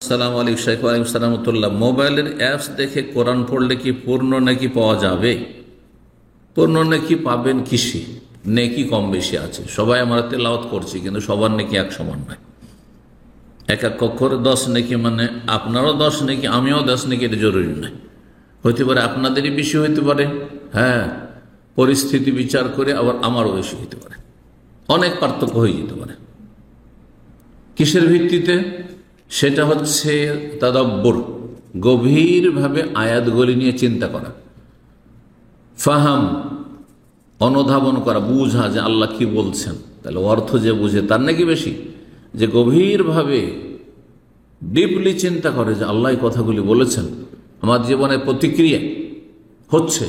আসসালামু আলাইকুম শাইখ ওয়ালাইকুম সালামতুল্লাহ। মোবাইলের অ্যাপস দেখে কোরআন পড়লে কি পূর্ণ নেকি পাওয়া যাবে? পূর্ণ নেকি পাবেন কিসে? নেকি কম বেশি আছে। সবাই আমরা তেলাওয়াত করছি, কিন্তু সবার নেকি এক সমান নয়। এক এক অক্ষরে 10 নেকি, মানে আপনারও 10 নেকি, আমিও 10 নেকি, এটা জরুরি নয়। হইতে পারে আপনাদেরই বেশি হইতে পারে, হ্যাঁ, পরিস্থিতি বিচার করে আবার আমারও বেশি হইতে পারে, অনেক পার্থক্য হয়ে যেতে পারে। কিসের ভিত্তিতে? সেটা হচ্ছে তাদাব্বুর, গভীরভাবে আয়াতগুলি নিয়ে চিন্তা করা, ফাহাম, অনুধাবন করা, বুঝা যে আল্লাহ কি বলছেন। তাহলে অর্থ যে বুঝে তার নাকি বেশি, যে গভীরভাবে ডিপলি চিন্তা করে যে আল্লাহ এই কথাগুলি বলেছেন, আমার জীবনে প্রতিক্রিয়া হচ্ছে,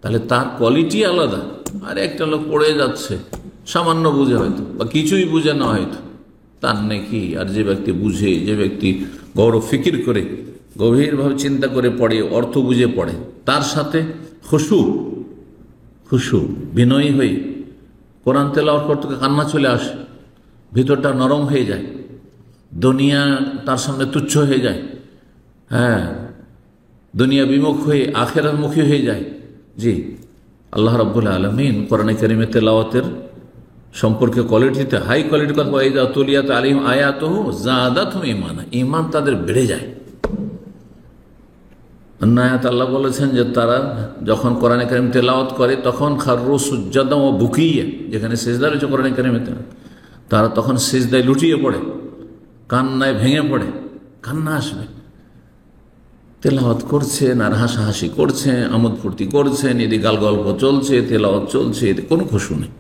তাহলে তার কোয়ালিটি আলাদা। আর একটা লোক পড়ে যাচ্ছে, সামান্য বুঝে হয়তো বা কিছুই বুঝে না হয়তো, তার নাকি আর যে ব্যক্তি বুঝে, যে ব্যক্তি গৌরব ফিকির করে গভীরভাবে চিন্তা করে পড়ে, অর্থ বুঝে পড়ে, তার সাথে খুশু বিনয়ী হয়ে কোরআন তেলাওয়াত করতে কান্না চলে আসে, ভিতরটা নরম হয়ে যায়, দুনিয়া তার সামনে তুচ্ছ হয়ে যায়, হ্যাঁ, দুনিয়া বিমুখ হয়ে আখিরাতমুখী হয়ে যায়। জি, আল্লাহ রাব্বুল আলামিন কোরআনে কারিমে তেলাওয়াতের সম্পর্কে কোয়ালিটিতে হাই কোয়ালিটির কথা বলে, তুলিয়াত আলাইহিম আয়াতুহু যাদাতহুম ঈমানা, ঈমান তাদের বেড়ে যায়। আয়াত আল্লাহ বলেছেন যে তারা যখন কোরআনে কারিম তেলাওয়াত করে তখন খাররু সুজ্জাদান ওয়া বুকিয়া, যেখানে সিজদা রয়েছে কোরআনে কারিমেতে, তারা তখন সিজদায় লুটিয়ে পড়ে, কান্নায় ভেঙে পড়ে, কান্না আসবে। তেলাওয়াত করছেন আর হাসাহাসি করছেন, আমোদ ফুর্তি করছেন, এদিকে গাল গল্প চলছে, তেলাওয়াত চলছে, এতে কোনো খুশু নেই।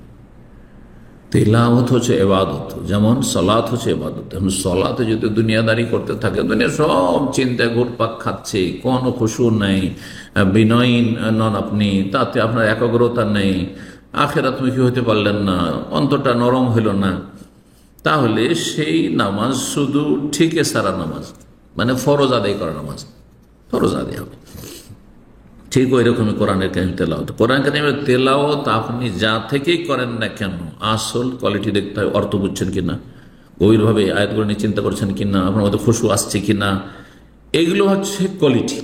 তেলাওয়াত হচ্ছে ইবাদত, যেমন সালাত হচ্ছে ইবাদত। এখন সালাতে যদি দুনিয়াদারি করতে থাকে, দুনিয়া সব চিন্তায় ঘুরপাক খাচ্ছে, কোনো খুশু নেই, বিনয়ী নন আপনি, তাতে আপনার একাগ্রতা নেই, আখিরাতমুখী হতে পারলেন না, অন্তরটা নরম হইল না, তাহলে সেই নামাজ শুধু ঠিকে সারা নামাজ, মানে ফরজ আদায় করা নামাজ, ফরজ আদায় হবে। ঠিক ওই রকমই কোরআনের কারিম তেলাওয়াত। কোরআন কারিমের তেলাওয়াত আপনি যা থেকেই করেন না কেন, আসল কোয়ালিটি দেখতে হয়। অর্থ বুঝছেন কিনা, গভীরভাবে আয়াতগুলো নিয়ে চিন্তা করছেন কিনা, আপনার মধ্যে খুশু আসছে কিনা, এগুলো হচ্ছে কোয়ালিটি।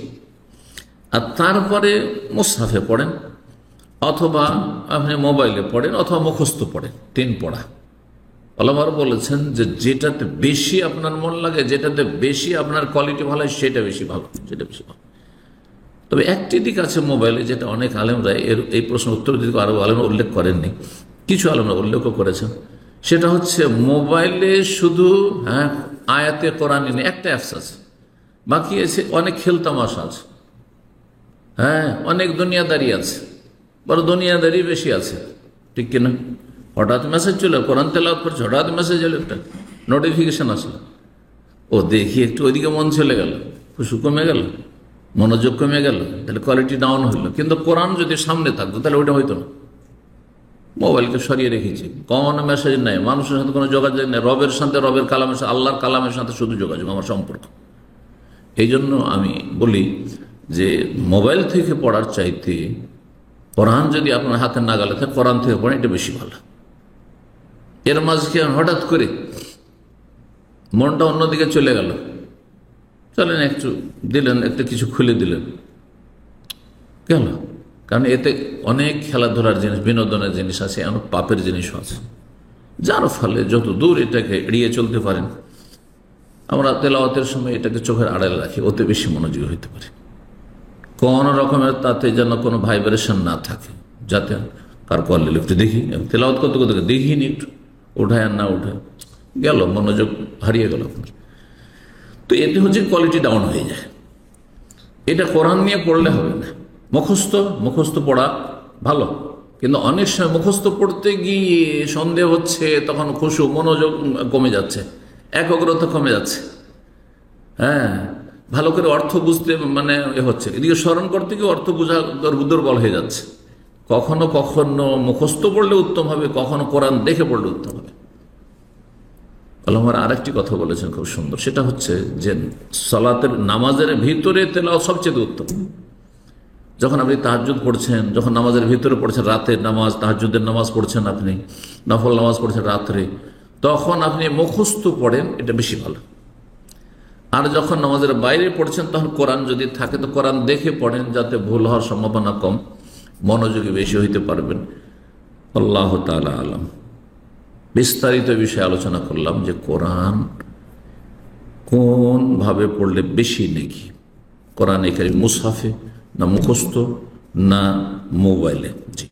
আর তারপরে মুসহাফে পড়েন, অথবা আপনি মোবাইলে পড়েন, অথবা মুখস্থ পড়েন, 3 পড়া। আল্লাহ বলেছেন যে যেটাতে বেশি আপনার মন লাগে, যেটাতে বেশি আপনার কোয়ালিটি ভালো হয়, সেটা বেশি ভালো, সেটা বেশি ভালো। তবে একটি দিক আছে মোবাইলে, যেটা অনেক আলেমরা এই প্রশ্ন উত্তর দিতে আরো আলেমরা উল্লেখ করেননি, কিছু আলেমরা উল্লেখও করেছেন। সেটা হচ্ছে মোবাইলে শুধু আয়াতে কোরআন নেই, একটা অ্যাপস আছে, বাকি আছে অনেক খেলতামাশা আছে, হ্যাঁ, অনেক দুনিয়াদারি আছে, বড় দুনিয়াদারি বেশি আছে, ঠিক কিনা? হঠাৎ মেসেজ চলে, কোরআন তেলাওয়াত করছে, হঠাৎ মেসেজ এলো, একটা নোটিফিকেশন আসলো, ও দেখি একটু ওইদিকে মন চলে গেল, খুশু কমে গেল, মনোযোগ কমে গেল, তাহলে কোয়ালিটি ডাউন হইল। কিন্তু কোরআন যদি সামনে থাকতো তাহলে ওইটা হইতো না। মোবাইলকে সরিয়ে রেখেছি, কোনো মেসেজ নাই, মানুষের সাথে কোনো যোগাযোগ নেই, রবের সাথে, রবের কালামের সাথে, আল্লাহর কালামের সাথে শুধু যোগাযোগ, আমার সম্পর্ক। এই জন্য আমি বলি যে মোবাইল থেকে পড়ার চাইতে কোরআন যদি আপনার হাতে নাগালে থাকে, কোরআন থেকে পড়েন, এটা বেশি ভালো। এর মাঝে হঠাৎ করে মনটা অন্যদিকে চলে গেল, চলেন একটু দিলেন, একটা কিছু খুলে দিলেন, কেন? কারণ এতে অনেক খেলাধুলার জিনিস, বিনোদনের জিনিস আছে, অনেক পাপের জিনিসও আছে, যার ফলে যত দূর এটাকে এড়িয়ে চলতে পারেন। আমরা তেলাওয়াতের সময় এটাকে চোখের আড়ালে রাখি, ওতে বেশি মনোযোগী হইতে পারে। কোন রকমের তাতে যেন কোনো ভাইব্রেশন না থাকে, যাতে কার কল লিখতে দেখি, তেলাওয়াত করতে করতে দেখিনি, একটু ওঠায় আর না উঠে গেল, মনোযোগ হারিয়ে গেল আপনার। তো এতে হচ্ছে কোয়ালিটি ডাউন হয়ে যায়। এটা কোরআন নিয়ে পড়লে হবে না। মুখস্থ পড়া ভালো, কিন্তু অনেক সময় মুখস্থ পড়তে গিয়ে সন্দেহ হচ্ছে, তখন খুশু, মনোযোগ কমে যাচ্ছে, একাগ্রতা কমে যাচ্ছে, হ্যাঁ, ভালো করে অর্থ বুঝতে মানে হচ্ছে, এদিকে স্মরণ করতে গিয়ে অর্থ বোঝা দুর্বল হয়ে যাচ্ছে। কখনো কখনো মুখস্থ পড়লে উত্তম হবে, কখনো কোরআন দেখে পড়লে উত্তম হবে। আল্লাহর আরেকটি কথা বলেছেন খুব সুন্দর, সেটা হচ্ছে যে সালাতের নামাজের ভিতরে তেলাওয়াত সবচেয়ে উত্তম। যখন আপনি তাহাজ্জুদ পড়ছেন, যখন নামাজের ভিতরে পড়ছেন, রাতের নামাজ, তাহাজ্জুদের নামাজ পড়ছেন, আপনি নফল নামাজ পড়ছেন রাত্রে, তখন আপনি মুখস্থ পড়েন, এটা বেশি ভালো। আর যখন নামাজের বাইরে পড়ছেন তখন কোরআন যদি থাকে তো কোরআন দেখে পড়েন, যাতে ভুল হওয়ার সম্ভাবনা কম, মনোযোগী বেশি হইতে পারবেন। আল্লাহ তাআলা আলাম। বিস্তারিত বিষয়ে আলোচনা করলাম যে কোরআন কোন ভাবে পড়লে বেশি নেকি, কোরআন কারীম মুসহাফে না মুখস্থ না মোবাইলে। জি।